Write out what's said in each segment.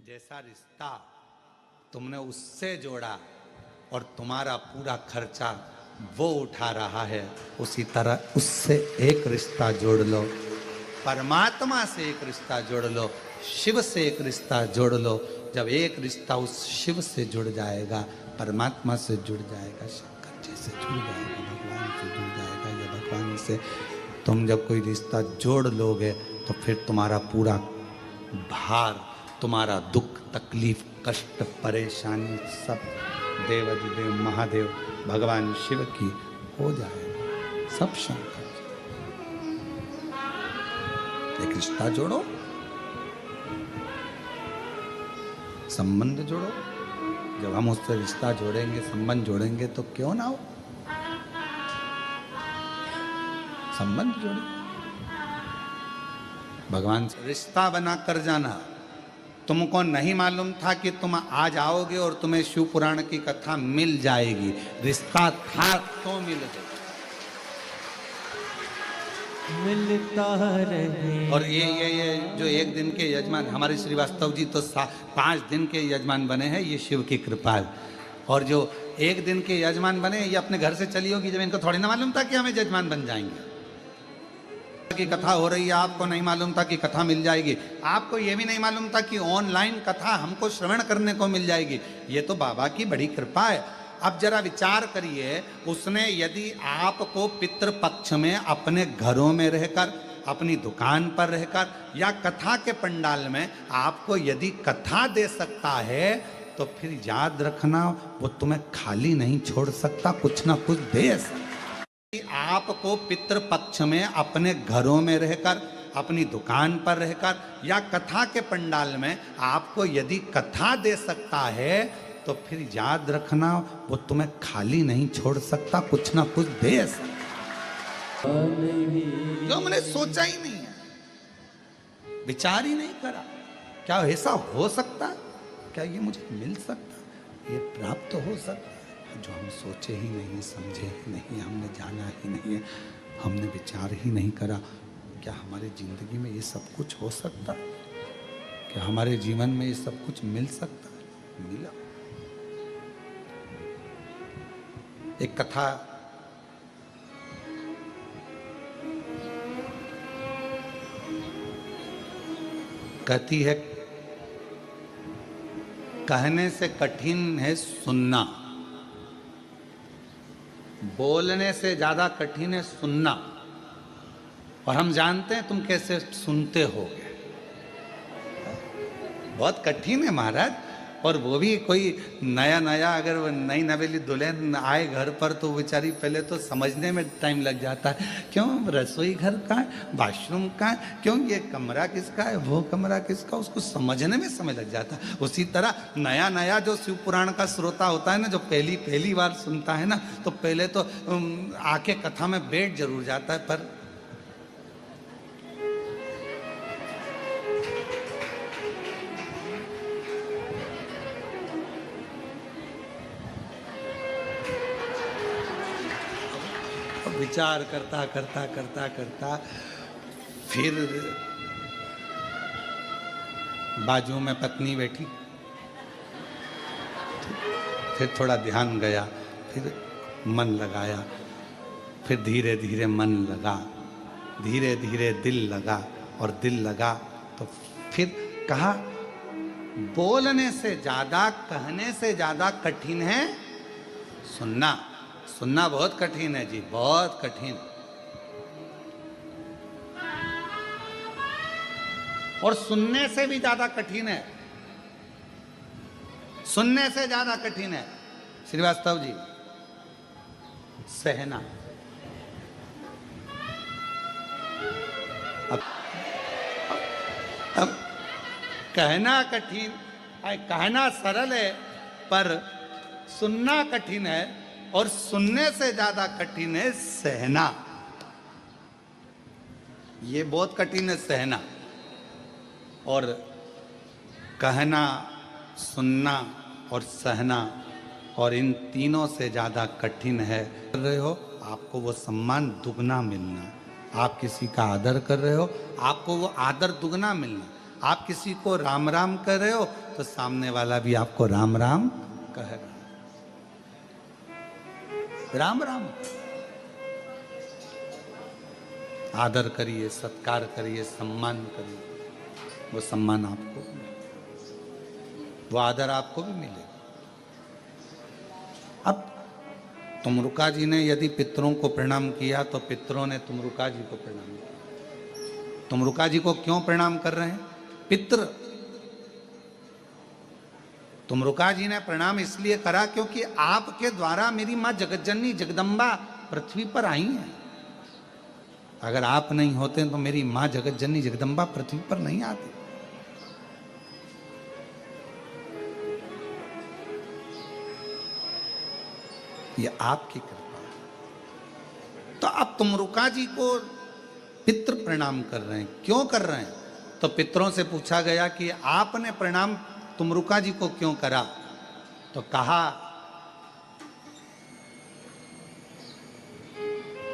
जैसा रिश्ता तुमने उससे जोड़ा और तुम्हारा पूरा खर्चा वो उठा रहा है, उसी तरह उससे एक रिश्ता जोड़ लो, परमात्मा से एक रिश्ता जोड़ लो, शिव से एक रिश्ता जोड़ लो। जब एक रिश्ता उस शिव से जुड़ जाएगा, परमात्मा से जुड़ जाएगा, शंकर जी से जुड़ जाएगा, भगवान से जुड़ जाएगा या भगवान से तुम जब कोई रिश्ता जोड़ लोगे तो फिर तुम्हारा पूरा भार, तुम्हारा दुख, तकलीफ, कष्ट, परेशानी सब देवाधिदेव महादेव भगवान शिव की हो जाएगा, सब शंकर। एक रिश्ता जोड़ो, संबंध जोड़ो। जब हम उससे रिश्ता जोड़ेंगे, संबंध जोड़ेंगे तो क्यों ना हो, संबंध जोड़ो। भगवान से रिश्ता बना कर जाना। तुमको नहीं मालूम था कि तुम आज आओगे और तुम्हें शिव पुराण की कथा मिल जाएगी, रिश्ता था तो मिल जाएगा, मिलता रहे। और ये जो एक दिन के यजमान हमारे श्रीवास्तव जी तो 5 दिन के यजमान बने हैं, ये शिव की कृपा है। और जो एक दिन के यजमान बने, ये अपने घर से चली होगी, जब इनको थोड़ी ना मालूम था कि हमें यजमान बन जाएंगे। की कथा हो रही है, आपको नहीं मालूम था कि कथा मिल जाएगी, आपको ये भी नहीं मालूम था कि ऑनलाइन कथा हमको श्रवण करने को मिल जाएगी। ये तो बाबा की बड़ी कृपा है। अब जरा विचार करिए, उसने यदि आपको पितृपक्ष में अपने घरों में रहकर, अपनी दुकान पर रहकर या कथा के पंडाल में आपको यदि कथा दे सकता है, तो फिर याद रखना वो तुम्हें खाली नहीं छोड़ सकता, कुछ ना कुछ दे सकता। आपको पितृपक्ष में अपने घरों में रहकर, अपनी दुकान पर रहकर या कथा के पंडाल में आपको यदि कथा दे सकता है, तो फिर याद रखना वो तुम्हें खाली नहीं छोड़ सकता, कुछ ना कुछ दे सकता। जो मैंने सोचा ही नहीं है, विचार ही नहीं करा, क्या ऐसा हो सकता है, क्या ये मुझे मिल सकता, ये प्राप्त हो सकता, जो हम सोचे ही नहीं, समझे ही नहीं, हमने जाना ही नहीं है, हमने विचार ही नहीं करा। क्या हमारी जिंदगी में ये सब कुछ हो सकता है? क्या हमारे जीवन में ये सब कुछ मिल सकता है? मिला। एक कथा कहती है, कहने से कठिन है सुनना, बोलने से ज्यादा कठिन है सुनना। और हम जानते हैं तुम कैसे सुनते होगे, बहुत कठिन है महाराज। और वो भी कोई नया नया, अगर वो नई नवेली दुल्हन आए घर पर तो बेचारी पहले तो समझने में टाइम लग जाता है, क्यों रसोई घर का है, बाथरूम का है, क्यों ये कमरा किसका है, वो कमरा किसका, उसको समझने में समय लग जाता है। उसी तरह नया नया जो शिव पुराण का श्रोता होता है ना, जो पहली बार सुनता है ना, तो पहले तो आके कथा में बैठ जरूर जाता है, पर विचार करता करता करता करता फिर बाजू में पत्नी बैठी, फिर थोड़ा ध्यान गया, फिर मन लगाया, फिर धीरे धीरे मन लगा, धीरे धीरे दिल लगा, और दिल लगा तो फिर कहा, बोलने से ज्यादा, कहने से ज्यादा कठिन है सुनना। सुनना बहुत कठिन है जी, बहुत कठिन। और सुनने से भी ज्यादा कठिन है, सुनने से ज्यादा कठिन है श्रीवास्तव जी सहना। अब कहना कठिन, कहना सरल है, पर सुनना कठिन है, और सुनने से ज्यादा कठिन है सहना। ये बहुत कठिन है सहना। और कहना, सुनना और सहना, और इन तीनों से ज्यादा कठिन है, कर रहे हो आपको वो सम्मान दुगना मिलना। आप किसी का आदर कर रहे हो, आपको वो आदर दुगना मिलना। आप किसी को राम राम कर रहे हो तो सामने वाला भी आपको राम राम कहेगा। राम राम आदर करिए, सत्कार करिए, सम्मान करिए, वो सम्मान आपको भी मिलेगा, वो आदर आपको भी मिलेगा। अब तुमरुका जी ने यदि पितरों को प्रणाम किया तो पितरों ने तुमरुका जी को प्रणाम किया। तुमरुका जी को क्यों प्रणाम कर रहे हैं? पितृ। तुमरुका जी ने प्रणाम इसलिए करा क्योंकि आपके द्वारा मेरी मां जगतजननी जगदम्बा पृथ्वी पर आई हैं। अगर आप नहीं होते तो मेरी मां जगतजननी जगदम्बा पृथ्वी पर नहीं आती। ये आपकी कृपा है। तो अब तुमरुका जी को पितृ प्रणाम कर रहे हैं। क्यों कर रहे हैं? तो पितरों से पूछा गया कि आपने प्रणाम तुमरुका जी को क्यों करा? तो कहा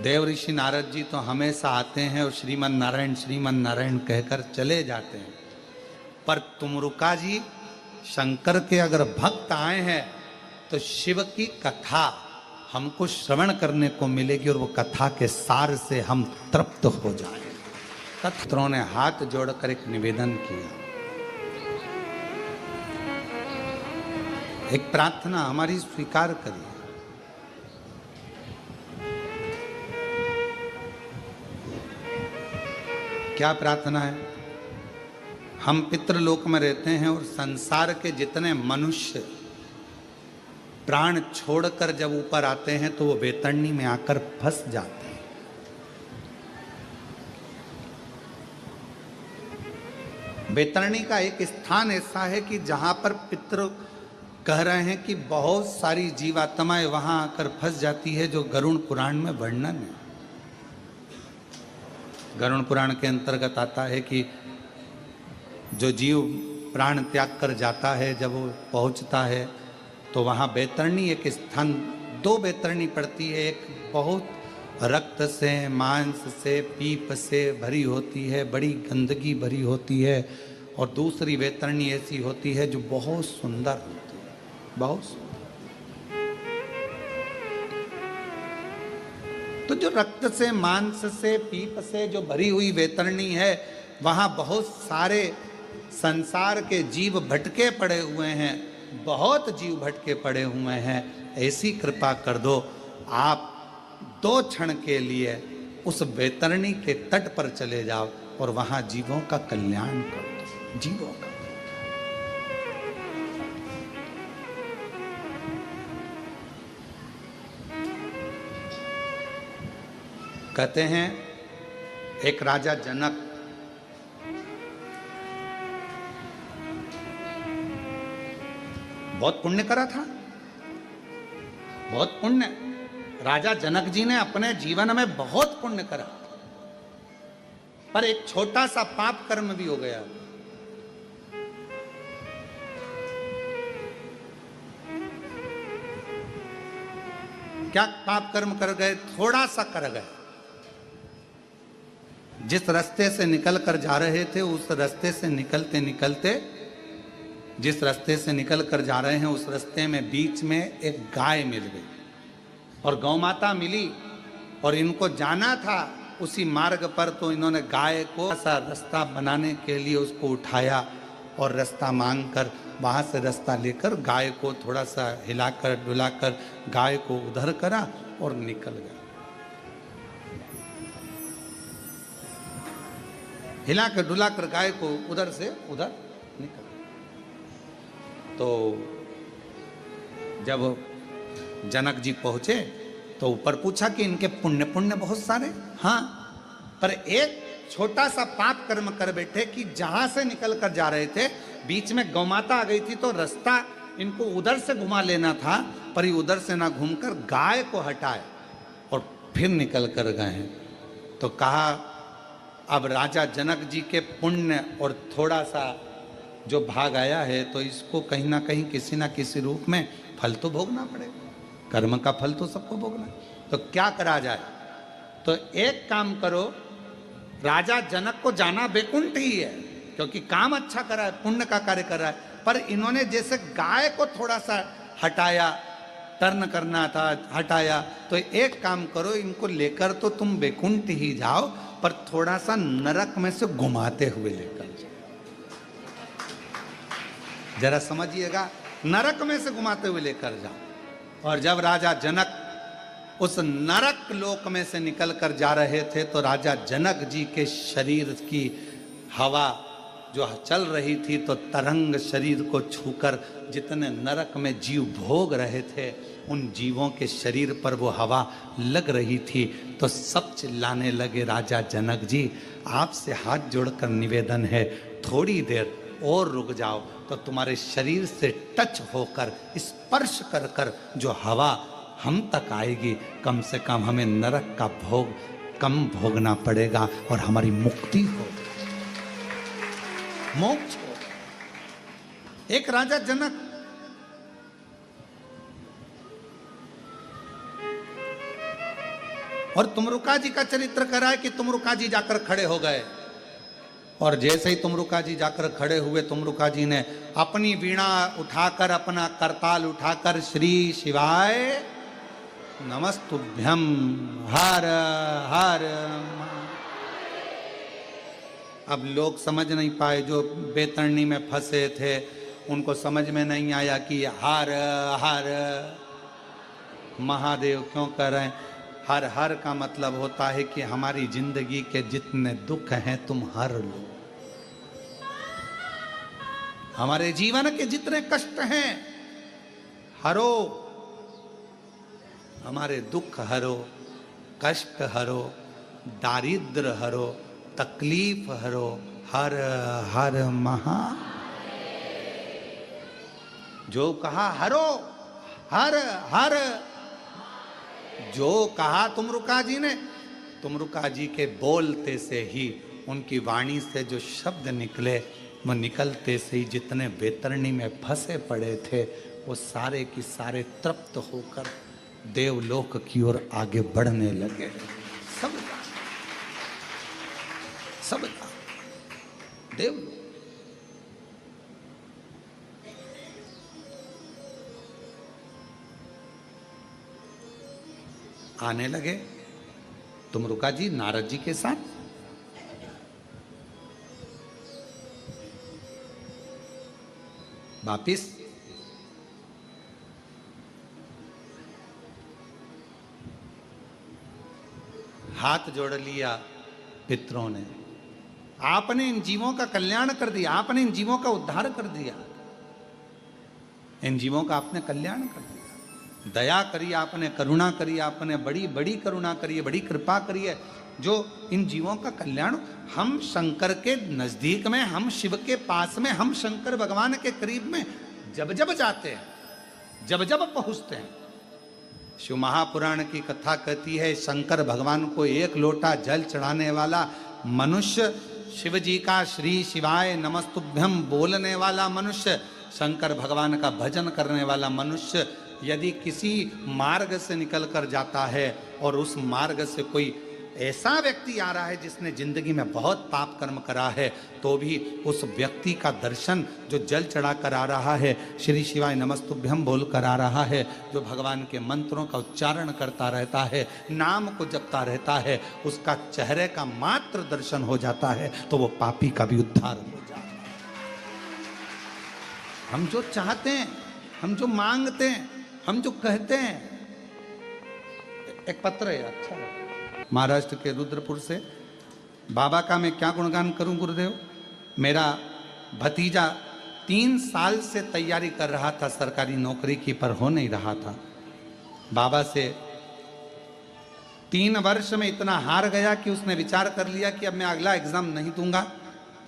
देव ऋषि नारद जी तो हमेशा आते हैं और श्रीमन नारायण कहकर चले जाते हैं, पर तुमरुका जी शंकर के अगर भक्त आए हैं तो शिव की कथा हमको श्रवण करने को मिलेगी और वो कथा के सार से हम तृप्त हो जाएंगे। पितरों ने हाथ जोड़कर एक निवेदन किया, एक प्रार्थना हमारी स्वीकार करिए। क्या प्रार्थना है? हम पितृलोक में रहते हैं और संसार के जितने मनुष्य प्राण छोड़कर जब ऊपर आते हैं तो वो बेतरनी में आकर फंस जाते हैं। बेतरनी का एक स्थान ऐसा है कि जहां पर पितृ कह रहे हैं कि बहुत सारी जीवात्माएं वहां आकर फंस जाती है, जो गरुड़ पुराण में वर्णन है। गरुड़ पुराण के अंतर्गत आता है कि जो जीव प्राण त्याग कर जाता है, जब वो पहुंचता है तो वहाँ बेतरनी एक स्थान, दो बेतरनी पड़ती है। एक बहुत रक्त से, मांस से, पीप से भरी होती है, बड़ी गंदगी भरी होती है, और दूसरी बेतरनी ऐसी होती है जो बहुत सुंदर होती है, बहुत सुंदर। तो जो रक्त से, मांस से, पीप से जो भरी हुई बेतरनी है, वहाँ बहुत सारे संसार के जीव भटके पड़े हुए हैं, बहुत जीव भटके पड़े हुए हैं। ऐसी कृपा कर दो, आप 2 क्षण के लिए उस बेतरनी के तट पर चले जाओ और वहां जीवों का कल्याण कर दो, जीवों का। कहते हैं एक राजा जनक बहुत पुण्य करा था, बहुत पुण्य। राजा जनक जी ने अपने जीवन में बहुत पुण्य करा, पर एक छोटा सा पाप कर्म भी हो गया। क्या पाप कर्म कर गए? थोड़ा सा कर गए। जिस रास्ते से निकल कर जा रहे थे, उस रास्ते से निकलते निकलते, जिस रास्ते से निकल कर जा रहे हैं उस रास्ते में बीच में एक गाय मिल गई और गौ माता मिली, और इनको जाना था उसी मार्ग पर, तो इन्होंने गाय को ऐसा रास्ता बनाने के लिए उसको उठाया और रास्ता मांग कर वहाँ से रास्ता लेकर गाय को थोड़ा सा हिलाकर डुलाकर गाय को उधर करा और निकल गया। हिलाकर डुलाकर गाय को उधर से उधर निकल। तो जब जनक जी पहुंचे तो ऊपर पूछा कि इनके पुण्य पुण्य बहुत सारे, हाँ, पर एक छोटा सा पाप कर्म कर बैठे कि जहां से निकल कर जा रहे थे बीच में गौमाता आ गई थी, तो रास्ता इनको उधर से घुमा लेना था, पर ये उधर से ना घूमकर गाय को हटाए और फिर निकल कर गए। तो कहा अब राजा जनक जी के पुण्य और थोड़ा सा जो भाग आया है, तो इसको कहीं ना कहीं किसी ना किसी रूप में फल तो भोगना पड़ेगा, कर्म का फल तो सबको भोगना। तो क्या करा जाए? तो एक काम करो, राजा जनक को जाना बैकुंठ ही है, क्योंकि काम अच्छा करा है, पुण्य का कार्य कर रहा है। पर इन्होंने जैसे गाय को थोड़ा सा हटाया, टर्न करना था, हटाया, तो एक काम करो, इनको लेकर तो तुम वैकुंठ ही जाओ, पर थोड़ा सा नरक में से घुमाते हुए लेकर जाओ। जरा समझिएगा, नरक में से घुमाते हुए लेकर जाओ। और जब राजा जनक उस नरक लोक में से निकलकर जा रहे थे, तो राजा जनक जी के शरीर की हवा जो चल रही थी, तो तरंग शरीर को छूकर जितने नरक में जीव भोग रहे थे, उन जीवों के शरीर पर वो हवा लग रही थी। तो सब चिल्लाने लगे, राजा जनक जी, आपसे हाथ जोड़कर निवेदन है, थोड़ी देर और रुक जाओ, तो तुम्हारे शरीर से टच होकर, स्पर्श कर कर जो हवा हम तक आएगी, कम से कम हमें नरक का भोग कम भोगना पड़ेगा और हमारी मुक्ति हो, मोक्ष हो। एक राजा जनक और तुमरुका जी का चरित्र करा है कि तुमरुका जी जाकर खड़े हो गए, और जैसे ही तुमरुका जी जाकर खड़े हुए, तुमरुका जी ने अपनी वीणा उठाकर, अपना करताल उठाकर, श्री शिवाय नमस्तुभ्यम हर हर। अब लोग समझ नहीं पाए, जो बेतरनी में फंसे थे, उनको समझ में नहीं आया कि हर हर महादेव क्यों कर रहे हैं। हर हर का मतलब होता है कि हमारी जिंदगी के जितने दुख हैं तुम हर लो, हमारे जीवन के जितने कष्ट हैं हरो, हमारे दुख हरो, कष्ट हरो, दारिद्र हरो, तकलीफ हरो, हर हर महा। जो कहा हरो, हर हर, जो कहा तुमरुका जी ने, तुमरुका जी के बोलते से ही, उनकी वाणी से जो शब्द निकले, वो निकलते से ही जितने बेतरनी में फंसे पड़े थे, वो सारे की सारे तृप्त होकर देवलोक की ओर आगे बढ़ने लगे। सबका देवलोक। आने लगे तुमरुका जी नारद जी के साथ। वापिस हाथ जोड़ लिया पितरों ने, आपने इन जीवों का कल्याण कर दिया, आपने इन जीवों का उद्धार कर दिया, इन जीवों का आपने कल्याण कर दिया, दया करी आपने, करुणा करी आपने, बड़ी बड़ी करुणा करी है, बड़ी कृपा करी है, जो इन जीवों का कल्याण। हम शंकर के नजदीक में, हम शिव के पास में, हम शंकर भगवान के करीब में जब जब जाते हैं, जब जब पहुंचते हैं, शिव महापुराण की कथा कहती है, शंकर भगवान को एक लोटा जल चढ़ाने वाला मनुष्य, शिव जी का श्री शिवाय नमस्तुभ्यम बोलने वाला मनुष्य, शंकर भगवान का भजन करने वाला मनुष्य, यदि किसी मार्ग से निकल कर जाता है और उस मार्ग से कोई ऐसा व्यक्ति आ रहा है जिसने जिंदगी में बहुत पाप कर्म करा है, तो भी उस व्यक्ति का दर्शन, जो जल चढ़ा कर आ रहा है, श्री शिवाय नमस्तुभ्यम बोल कर आ रहा है, जो भगवान के मंत्रों का उच्चारण करता रहता है, नाम को जपता रहता है, उसका चेहरे का मात्र दर्शन हो जाता है, तो वो पापी का भी उद्धार हो जाता है। हम जो चाहते हैं, हम जो मांगते हैं, हम जो कहते हैं। एक पत्र है, अच्छा है, महाराष्ट्र के रुद्रपुर से। बाबा का मैं क्या गुणगान करूं गुरुदेव। मेरा भतीजा 3 साल से तैयारी कर रहा था सरकारी नौकरी की, पर हो नहीं रहा था। बाबा से 3 वर्ष में इतना हार गया कि उसने विचार कर लिया कि अब मैं अगला एग्जाम नहीं दूंगा।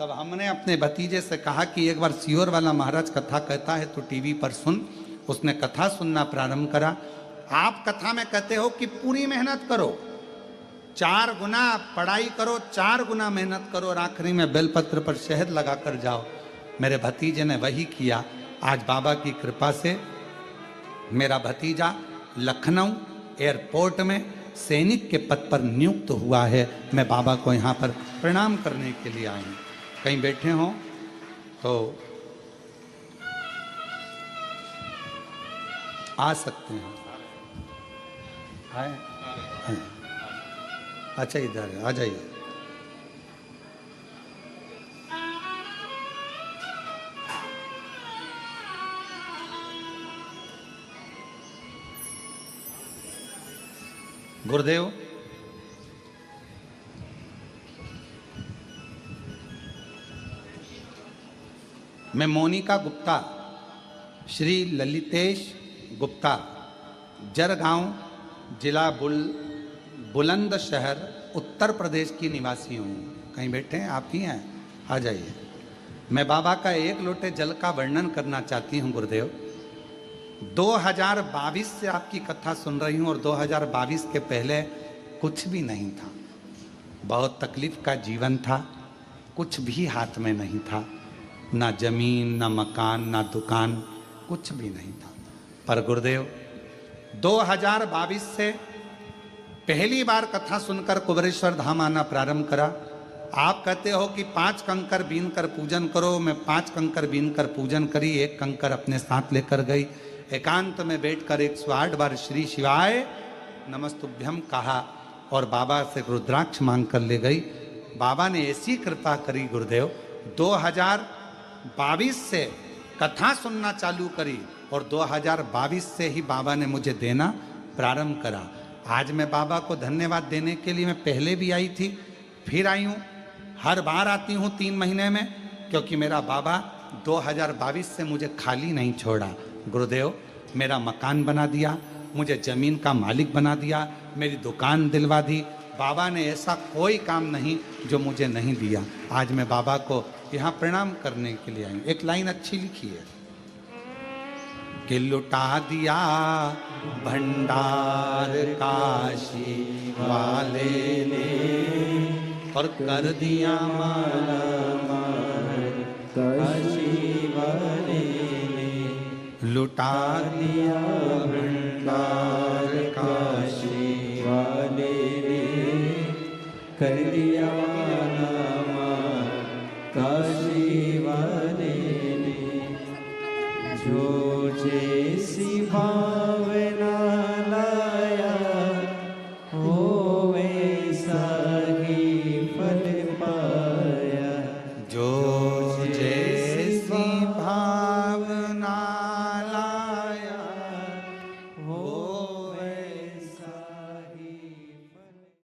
तब हमने अपने भतीजे से कहा कि एक बार सियोर वाला महाराज कथा कहता है तो टीवी पर सुन। उसने कथा सुनना प्रारंभ करा। आप कथा में कहते हो कि पूरी मेहनत करो, 4 गुना पढ़ाई करो, 4 गुना मेहनत करो और आखिरी में बेलपत्र पर शहद लगा कर जाओ। मेरे भतीजे ने वही किया। आज बाबा की कृपा से मेरा भतीजा लखनऊ एयरपोर्ट में सैनिक के पद पर नियुक्त हुआ है। मैं बाबा को यहाँ पर प्रणाम करने के लिए आई हूँ। कहीं बैठे हों तो आ सकते हैं। आए? आए। अच्छा इधर है, आ जाइए। गुरुदेव, मैं मोनिका गुप्ता, श्री ललितेश गुप्ता, जरगांव, जिला बुलंदशहर, उत्तर प्रदेश की निवासी हूँ। कहीं बैठे हैं? आप ही हैं? आ जाइए। मैं बाबा का एक लोटे जल का वर्णन करना चाहती हूँ गुरुदेव। 2022 से आपकी कथा सुन रही हूँ और 2022 के पहले कुछ भी नहीं था। बहुत तकलीफ का जीवन था, कुछ भी हाथ में नहीं था, ना जमीन, ना मकान, ना दुकान, कुछ भी नहीं था। पर गुरुदेव 2022 से पहली बार कथा सुनकर कुबेरेश्वर धाम आना प्रारंभ करा। आप कहते हो कि 5 कंकर बीन कर पूजन करो। मैं 5 कंकर बीन कर पूजन करी, एक कंकर अपने साथ लेकर गई। एकांत में बैठकर 108 बार श्री शिवाय नमस्तुभ्यम कहा और बाबा से रुद्राक्ष मांग कर ले गई। बाबा ने ऐसी कृपा करी गुरुदेव, 2022 से कथा सुनना चालू करी और 2022 से ही बाबा ने मुझे देना प्रारंभ करा। आज मैं बाबा को धन्यवाद देने के लिए, मैं पहले भी आई थी, फिर आई हूँ। हर बार आती हूँ 3 महीने में, क्योंकि मेरा बाबा 2022 से मुझे खाली नहीं छोड़ा। गुरुदेव मेरा मकान बना दिया, मुझे ज़मीन का मालिक बना दिया, मेरी दुकान दिलवा दी। बाबा ने ऐसा कोई काम नहीं जो मुझे नहीं दिया। आज मैं बाबा को यहाँ प्रणाम करने के लिए आई। एक लाइन अच्छी लिखी है कि लुटा दिया भंडार काशी वाले ने और कर दिया माला माल काशी वाले ने। लुटा दिया भंडार काशी वाले ने कर दिया